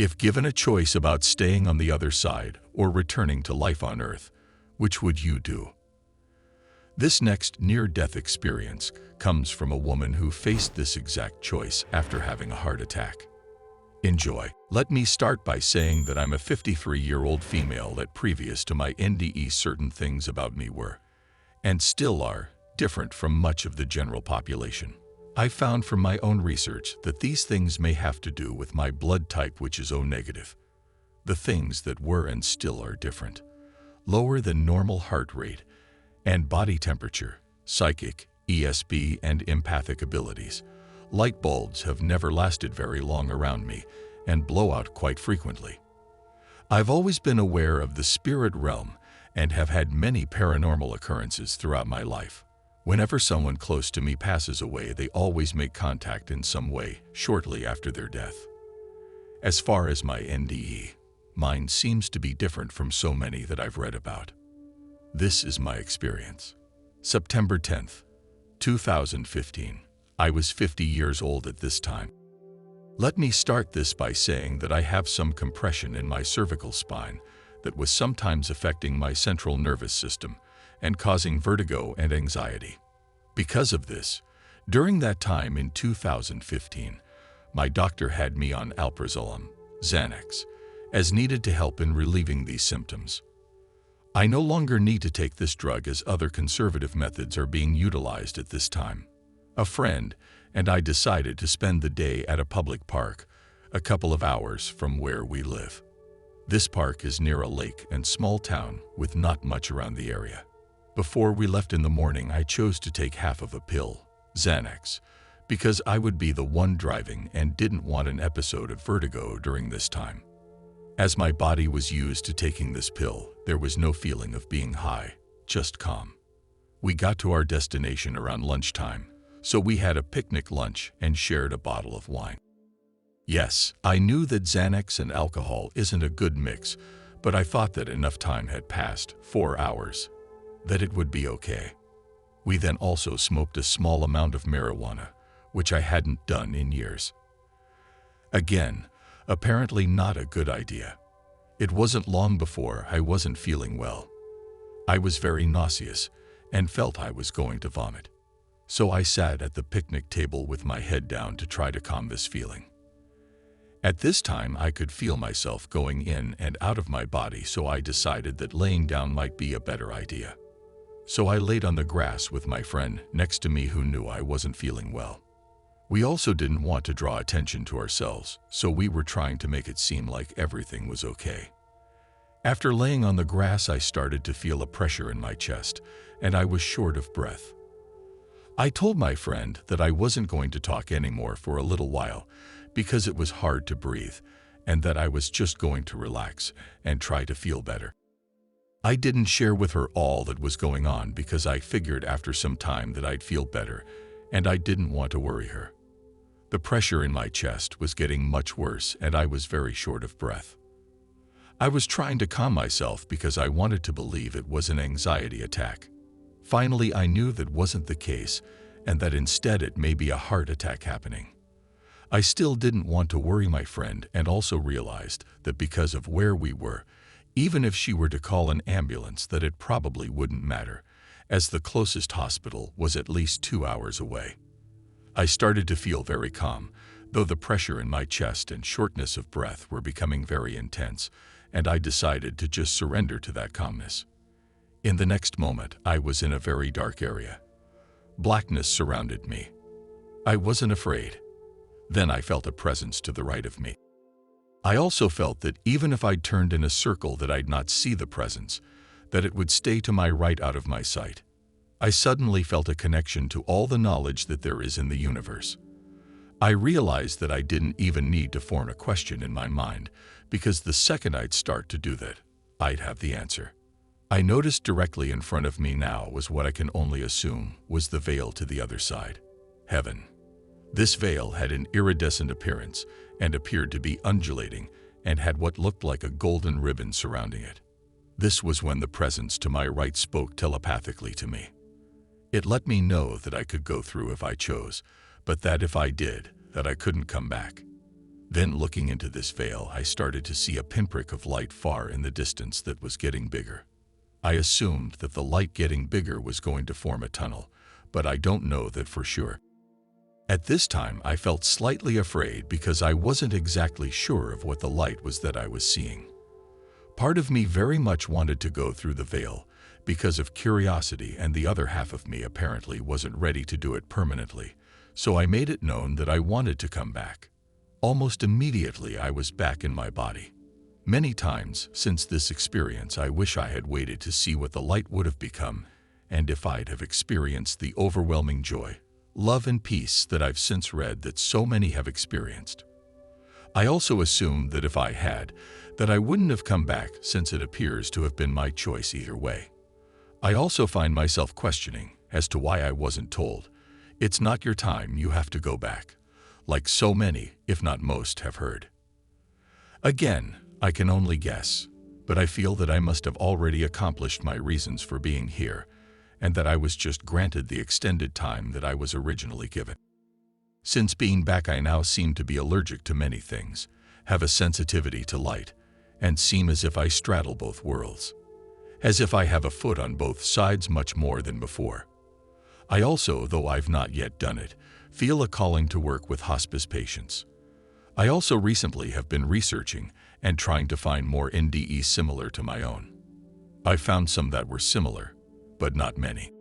If given a choice about staying on the other side or returning to life on Earth, which would you do? This next near-death experience comes from a woman who faced this exact choice after having a heart attack. Enjoy. Let me start by saying that I'm a 53-year-old female that previous to my NDE certain things about me were, and still are, different from much of the general population. I found from my own research that these things may have to do with my blood type, which is O negative. The things that were and still are different: lower than normal heart rate and body temperature, psychic, ESP, and empathic abilities. Light bulbs have never lasted very long around me and blow out quite frequently. I've always been aware of the spirit realm and have had many paranormal occurrences throughout my life. Whenever someone close to me passes away, they always make contact in some way shortly after their death. As far as my NDE, mine seems to be different from so many that I've read about. This is my experience. September 10th, 2015. I was 50 years old at this time. Let me start this by saying that I have some compression in my cervical spine that was sometimes affecting my central nervous system and causing vertigo and anxiety. Because of this, during that time in 2015, my doctor had me on alprazolam, Xanax, as needed to help in relieving these symptoms. I no longer need to take this drug as other conservative methods are being utilized at this time. A friend and I decided to spend the day at a public park, a couple of hours from where we live. This park is near a lake and small town with not much around the area. Before we left in the morning, I chose to take half of a pill, Xanax, because I would be the one driving and didn't want an episode of vertigo during this time. As my body was used to taking this pill, there was no feeling of being high, just calm. We got to our destination around lunchtime, so we had a picnic lunch and shared a bottle of wine. Yes, I knew that Xanax and alcohol isn't a good mix, but I thought that enough time had passed, 4 hours, that it would be okay. We then also smoked a small amount of marijuana, which I hadn't done in years. Again, apparently not a good idea. It wasn't long before I wasn't feeling well. I was very nauseous and felt I was going to vomit. So I sat at the picnic table with my head down to try to calm this feeling. At this time, I could feel myself going in and out of my body, so I decided that laying down might be a better idea. So I laid on the grass with my friend next to me who knew I wasn't feeling well. We also didn't want to draw attention to ourselves, so we were trying to make it seem like everything was okay. After laying on the grass, I started to feel a pressure in my chest, and I was short of breath. I told my friend that I wasn't going to talk anymore for a little while because it was hard to breathe, and that I was just going to relax and try to feel better. I didn't share with her all that was going on because I figured after some time that I'd feel better, and I didn't want to worry her. The pressure in my chest was getting much worse, and I was very short of breath. I was trying to calm myself because I wanted to believe it was an anxiety attack. Finally, I knew that wasn't the case, and that instead it may be a heart attack happening. I still didn't want to worry my friend, and also realized that because of where we were, even if she were to call an ambulance, that it probably wouldn't matter, as the closest hospital was at least 2 hours away. I started to feel very calm, though the pressure in my chest and shortness of breath were becoming very intense, and I decided to just surrender to that calmness. In the next moment, I was in a very dark area. Blackness surrounded me. I wasn't afraid. Then I felt a presence to the right of me. I also felt that even if I turned in a circle that I'd not see the presence, that it would stay to my right out of my sight. I suddenly felt a connection to all the knowledge that there is in the universe. I realized that I didn't even need to form a question in my mind, because the second I'd start to do that, I'd have the answer. I noticed directly in front of me now was what I can only assume was the veil to the other side, heaven. This veil had an iridescent appearance and appeared to be undulating and had what looked like a golden ribbon surrounding it. This was when the presence to my right spoke telepathically to me. It let me know that I could go through if I chose, but that if I did, that I couldn't come back. Then, looking into this veil, I started to see a pinprick of light far in the distance that was getting bigger. I assumed that the light getting bigger was going to form a tunnel, but I don't know that for sure. At this time, I felt slightly afraid because I wasn't exactly sure of what the light was that I was seeing. Part of me very much wanted to go through the veil because of curiosity, and the other half of me apparently wasn't ready to do it permanently, so I made it known that I wanted to come back. Almost immediately, I was back in my body. Many times since this experience, I wish I had waited to see what the light would have become, and if I'd have experienced the overwhelming joy, love, and peace that I've since read that so many have experienced. I also assumed that if I had, that I wouldn't have come back, since it appears to have been my choice either way. I also find myself questioning as to why I wasn't told, "It's not your time, you have to go back," like so many, if not most, have heard. Again, I can only guess, but I feel that I must have already accomplished my reasons for being here, and that I was just granted the extended time that I was originally given. Since being back, I now seem to be allergic to many things, have a sensitivity to light, and seem as if I straddle both worlds. As if I have a foot on both sides much more than before. I also, though I've not yet done it, feel a calling to work with hospice patients. I also recently have been researching and trying to find more NDEs similar to my own. I found some that were similar, but not many.